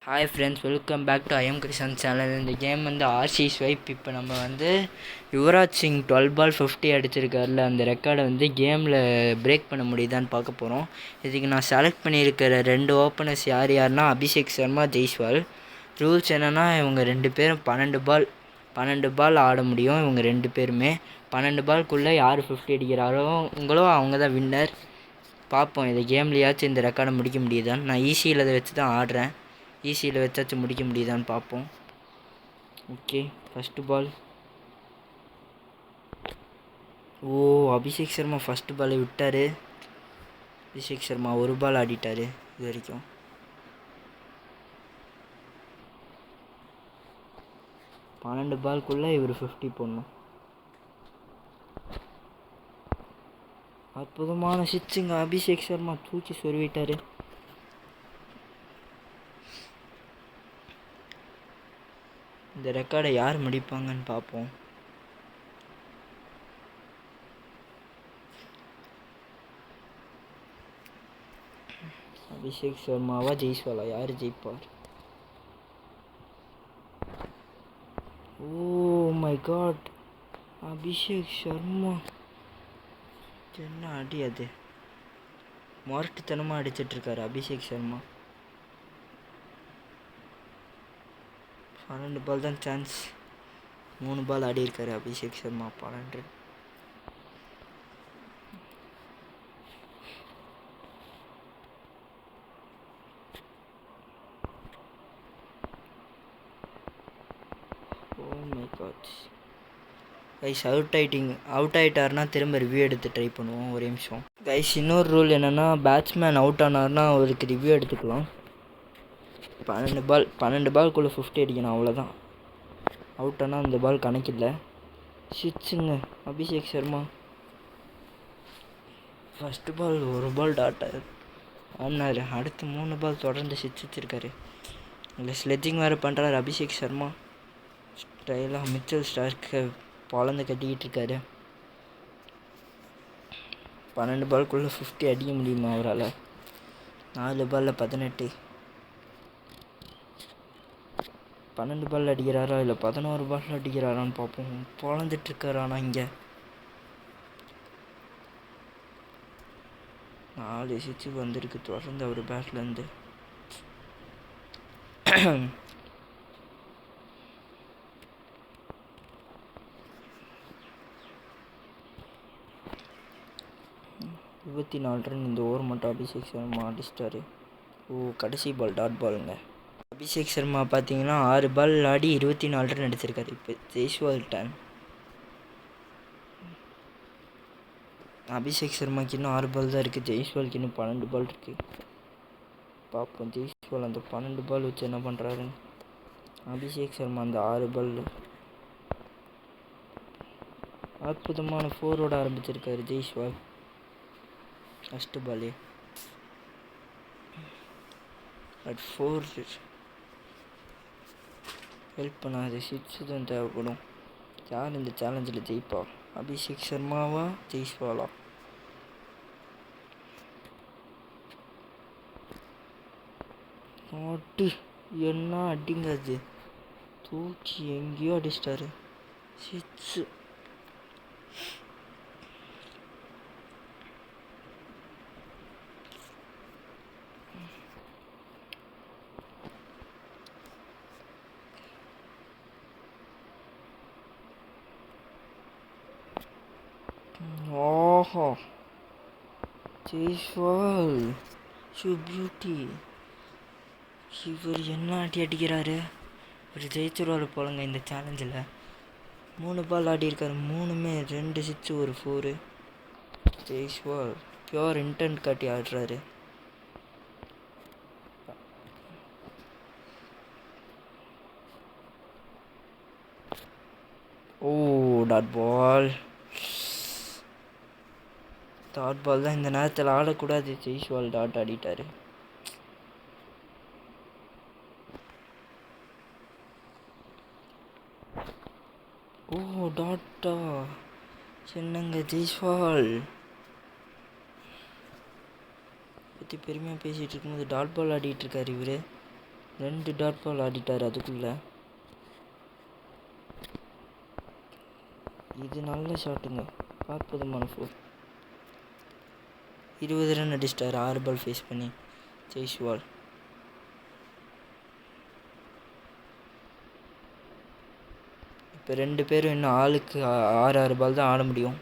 Hi friends, welcome back to IM Krishnan channel. இந்த game வந்து RC swipe. இப்போ நம்ம வந்து யுவராஜ் சிங் 12 பால் 50 அடிச்சிருக்காருல, அந்த ரெக்கார்டை வந்து கேமில் பிரேக் பண்ண முடியுதான்னு பார்க்க போகிறோம். இதுக்கு நான் செலக்ட் பண்ணியிருக்கிற 2 ஓப்பனர்ஸ் யாருன்னா அபிஷேக் சர்மா, ஜெய்ஸ்வால். ரூல்ஸ் என்னென்னா, இவங்க 2 பேரும் 12 பால் ஆட முடியும். இவங்க 2 பேருமே 12 பால்குள்ளே யார் 50 அடிக்கிறாங்களோ அவங்க தான் வின்னர். பார்ப்போம் இந்த கேம்லையாச்சும் இந்த ரெக்கார்டை முடிக்க முடியுதான்னு. நான் ஈஸியில் அதை வச்சு தான் ஆடுறேன். ஈஸியில் வச்சாச்சும் முடிக்க முடியுதான்னு பார்ப்போம். ஓகே, ஃபஸ்ட்டு பால். அபிஷேக் சர்மா ஃபஸ்ட்டு பாலை விட்டார். அபிஷேக் சர்மா ஒரு பால் ஆடிட்டார் இது வரைக்கும். பன்னெண்டு பால்குள்ளே இவர் 50 போடணும். அற்புதமான சிக்ஸுங்க. அபிஷேக் சர்மா தூக்கி சொருவிட்டார். இந்த ரெக்கார்டை யார் முடிப்பாங்கன்னு பார்ப்போம். அபிஷேக் சர்மாவா ஜெய்ஸ்வாலா, யார் ஜெயிப்பார்? Oh my god, Abhishek Sharma என்ன அடி! அது மொரட்டுத்தனமாக அடிச்சிட்ருக்காரு அபிஷேக் சர்மா. 12 பால் தான் சான்ஸ். 3 பால் ஆடி இருக்காரு Abhishek Sharma. 12. Oh my god guys, out ஆகிட்டாருன்னா திரும்ப ரிவ்யூ எடுத்து ட்ரை பண்ணுவோம். ஒரு நிமிஷம் கைஸ். இன்னொரு ரூல் என்னென்னா, பேட்ஸ்மேன் அவுட் ஆனார்னா அவருக்கு ரிவ்யூ எடுத்துக்கலாம். 12 பால்குள்ளே 50 அடிக்கணும், அவ்வளோதான். அவுட் ஆனால் அந்த பால் கணக்கில்லை. சிக்ஸுங்க அபிஷேக் சர்மா. ஃபஸ்ட்டு பால் ஒரு பால் டாட் ஆடினார். அடுத்து 3 பால் தொடர்ந்து சிக்ஸ் வச்சுருக்காரு. இல்லை ஸ்லெட்ஜிங் வேறு பண்ணுறாரு அபிஷேக் சர்மா. ஸ்டைலாக மிச்சல் ஸ்டார்க்கை பொழந்து கட்டிக்கிட்டு இருக்காரு. 12 பால்குள்ளே 50 அடிக்க முடியுமா அவரால்? 4 பாலில் 18. 12 பால் அடிக்கிறாரா இல்லை 11 பால் அடிக்கிறாரான்னு பார்ப்போம். பொழந்துட்டுருக்காரு. ஆனால் இங்கே 4 சிக்ஸு வந்திருக்கு தொடர்ந்து அவர் பேட்லேருந்து. ரன் இந்த ஓவர் மட்டும் அபிஷேக் சர்மா அடிச்சிட்டாரு. கடைசி பால் டாட் பாலுங்க. அபிஷேக் சர்மா பார்த்தீங்கன்னா 6 பால் ஆடி 24 ரன் அடிச்சிருக்காரு. இப்போ ஜெய்ஸ்வால் டன். அபிஷேக் சர்மாக்கு இன்னும் 6 பால் தான் இருக்குது. ஜெய்ஸ்வாலுக்கு இன்னும் 12 பால் இருக்குது. பார்ப்போம் ஜெய்ஸ்வால் அந்த 12 பால் வச்சு என்ன பண்ணுறாருன்னு. அபிஷேக் சர்மா அந்த 6 பால் அற்புதமான 4 ஆரம்பிச்சிருக்காரு ஜெய்ஸ்வால். ஃபஸ்ட்டு பாலே பட் 4 ஹெல்ப் பண்ணாது. 6 தான் தேவைப்படும். யார் இந்த சேலஞ்சில் ஜெயிப்பா? அபிஷேக் சர்மாவா ஜெய்ஸ்வாலா? நாட்டு என்ன அடிங்க! அது தூக்கி எங்கேயோ அடிச்சிட்டாரு. 6. ஓஹோ, ஜெய்ஸ்வால் ஷூ பியூட்டி. இவர் என்ன அடிக்கிறாரு! இவர் ஜெயிச்சிருவார் போலங்க இந்த சேலஞ்சில். 3 பால் ஆடி இருக்காரு. 3மே 2 சிக்ஸு ஒரு 4. ஜெய்ஸ்வால் பியோர் இன்டென்ட் காட்டி ஆடுறாரு. டாட் பால் தான் இந்த நேரத்தில் ஆடக்கூடாது. ஜெய்ஸ்வால் டாட் ஆடிட்டார். டாட்டா என்னங்க! ஜெய்ஸ்வால் பற்றி பெருமையாக பேசிகிட்டு இருக்கும்போது டாட் பால் ஆடிட்டுருக்காரு இவர். 2 டாட் பால் ஆடிட்டார் அதுக்குள்ளே. இது நல்ல ஷாட்டுங்க, அற்புதமான 4. 20 ரன் அடிச்சிட்டார் 6 பால் ஃபேஸ் பண்ணி ஜெய்ஸ்வால். இப்போ 2 பேரும் இன்னும் ஆளுக்கு 6 பால் தான் ஆட முடியும்.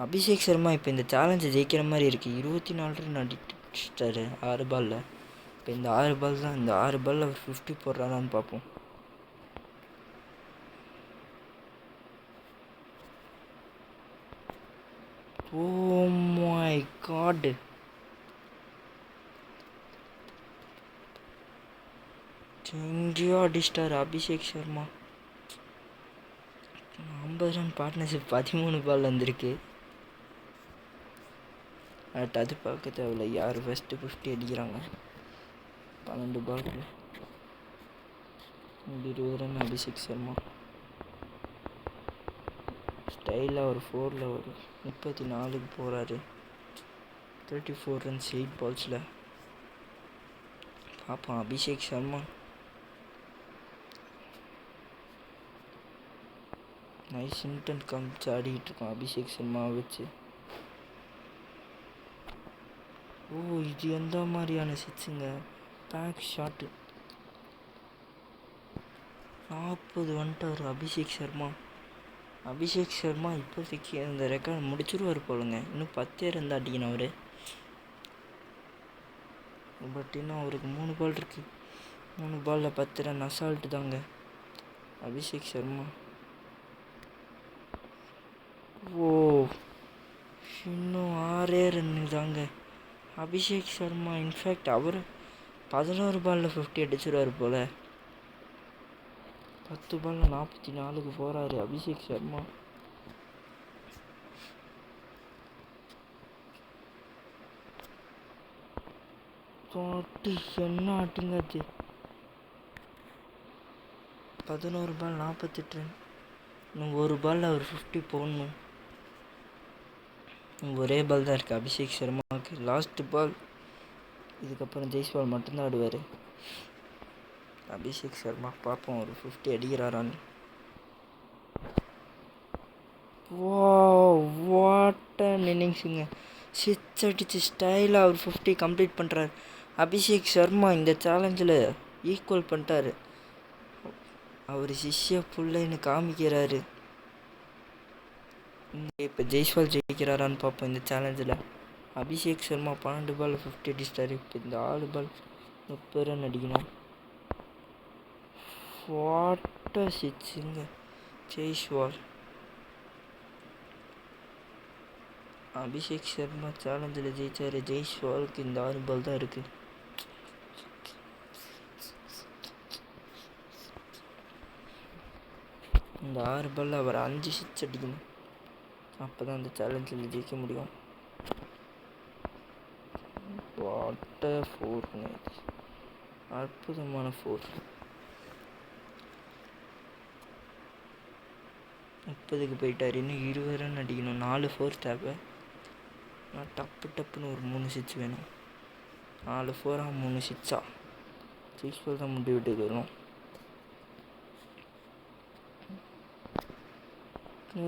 அபிஷேக் சர்மா இப்போ இந்த சேலஞ்சை ஜெயிக்கிற மாதிரி இருக்குது. 24 ரன் அடிச்சிட்டாரு 6 பாலில். இப்போ இந்த 6 பால் தான், இந்த 6 பாலில் அவர் 50 போடுறாரான்னு பார்ப்போம். ஓ மை காட், எங்கேயோ அடிச்சிட்டார் அபிஷேக் சர்மா. 50 ரன் பார்ட்னர்ஷிப் 13 பால் வந்திருக்கு. அது பார்க்க தேவையில்ல, யார் ஃபஸ்ட்டு 50 அடிக்கிறாங்க. 12 பால் 20 ரன் அபிஷேக் சர்மா. ஸ்டைலாக ஒரு 4ல் ஒரு 34க்கு போகிறாரு. 34 ரன்ஸ் 8 பால்ஸில். பார்ப்போம் அபிஷேக் சர்மா. நைஸ் இன்டென்ட் காமிச்சு ஆடிக்கிட்டு இருக்கோம் அபிஷேக் சர்மாவை வச்சு. ஓ, இது எந்த மாதிரியான சிக்ஸுங்க, பேக் ஷாட்டு. 40 வந்துட்டார் அபிஷேக் சர்மா. அபிஷேக் சர்மா இப்போதைக்கு அந்த ரெக்கார்ட் முடிச்சிருவார் போலுங்க. இன்னும் 10 ரன் அடிக்கணும் அவர். பட் இன்னும் அவருக்கு 3 பால் இருக்குது. 3 பாலில் 10 ரன் அசால்ட்டு தாங்க அபிஷேக் சர்மா. ஓ, இன்னும் 6 ரன்னு தாங்க அபிஷேக் சர்மா. இன்ஃபேக்ட் அவர் 11 பாலில் 50 அடிச்சிருவார் போல். 10 பாலில் 44க்கு போகிறாரு அபிஷேக் சர்மா. என்ன ஆட்டிங்க அது. 11 பால் 48 ரன். இன்னும் 1 பாலில் அவர் 50 போடணும். ஒரே பால் தான் இருக்குது அபிஷேக் சர்மாவுக்கு, லாஸ்ட் பால். இதுக்கப்புறம் ஜெய்ஸ்வால் மட்டும்தான் ஆடுவார். அபிஷேக் சர்மா பார்ப்போம் ஒரு 50 அடிக்கிறாரான்னு. What an இன்னிங்ஸுங்க. 6 அடித்து ஸ்டைலாக அவர் 50 கம்ப்ளீட் பண்ணுறாரு அபிஷேக் சர்மா. இந்த சேலஞ்சில் ஈக்குவல் பண்ணிட்டார். அவர் சிஷ்ய புள்ளைன்னு காமிக்கிறாரு. இப்போ ஜெய்ஸ்வால் ஜெயிக்கிறாரான்னு பார்ப்போம் இந்த சேலஞ்சில். அபிஷேக் சர்மா 12 பால் 50 அடிச்சிட்டாரு. இப்போ இந்த 6 பால் 30 ரன் அடிக்கணும். வாட் அ சிக்ஸுங்க ஜெய்ஸ்வால். அபிஷேக் சர்மா சேலஞ்சில் ஜெயிச்சார். ஜெய்ஸ்வாலுக்கு இந்த 6 பால் தான் இருக்குது. இந்த 6 பாலில் அவர் 5 சிக்ஸ் அடிக்கணும். அப்போ தான் அந்த சேலஞ்சில் ஜெயிக்க முடியும். வாட் அ 4ங்க, அற்புதமான 4. 30க்கு போயிட்டார். இன்னும் 20 ரன் அடிக்கணும். 4 4 தேவை. நான் டப்புன்னு ஒரு 3 சிக்ஸ் வேணும். 4 4 3 சிக்ஸா ஜெய்ஸ்வால் தான் முடி விட்டு வரும். ஓ,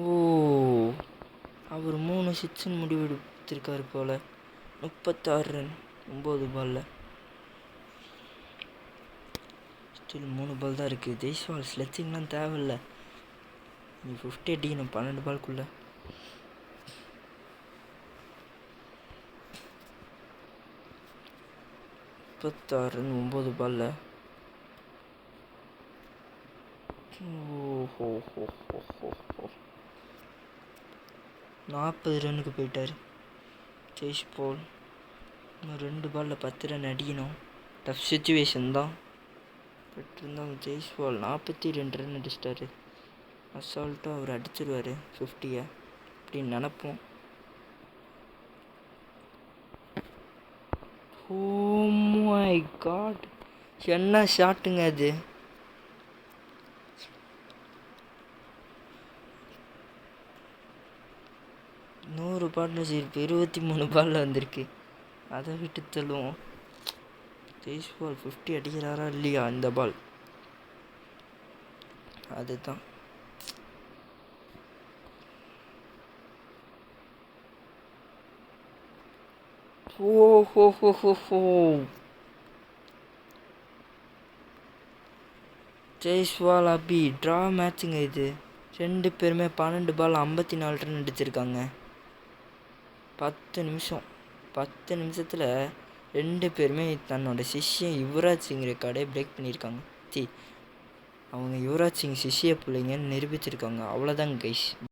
அவர் 3 சிக்ஸ்ன்னு முடிவெடுத்திருக்காரு போல். 36 ரன் 9 பாலில். ஸ்டில் 3 பால் தான் இருக்குது. ஜெய்ஸ்வால் ஸ்லெச்சிங்லாம் தேவையில்லை. நீ 50 அடிக்கணும் 12 பால்குள்ளே. ரன் 9 பாலில். ஓஹோ 40 ரன்னுக்கு போயிட்டார் ஜெய்ஸ்வால். இன்னும் 2 பாலில் 10 ரன் அடிக்கணும். டஃப் சுச்சுவேஷன் தான். பட் இருந்தாலும் ஜெய்ஸ்வால் 42 ரன் அடிச்சிட்டாரு. அசால்ட்டாக அவர் அடிச்சிருவார் 50 அப்படின்னு நினப்போம். ஓ மை காட், என்ன ஷாட்டுங்க அது. பார்ட்னர்ஷிப் 23 பாலில் வந்திருக்கு. அதை விட்டு தள்ளுவோம். ஜெய்ஸ்வால் 50 அடிக்கிறாரா இல்லையா இந்த பால்? அதுதான். ஓஹோ ஜெய்ஸ்வால் அபி ட்ரா மேட்சுங்க இது. 2 பேருமே 12 பால் 54 ரன் அடிச்சிருக்காங்க. 10 நிமிஷத்தில் 2 பேருமே தன்னோட சிஷ்யன் யுவராஜ் சிங் ரெக்கார்டே பிரேக் பண்ணியிருக்காங்க. அவங்க யுவராஜ் சிங் சிஷ்ய பிள்ளைங்கன்னு நிரூபிச்சிருக்காங்க. அவ்வளோதாங்க கைஸ்.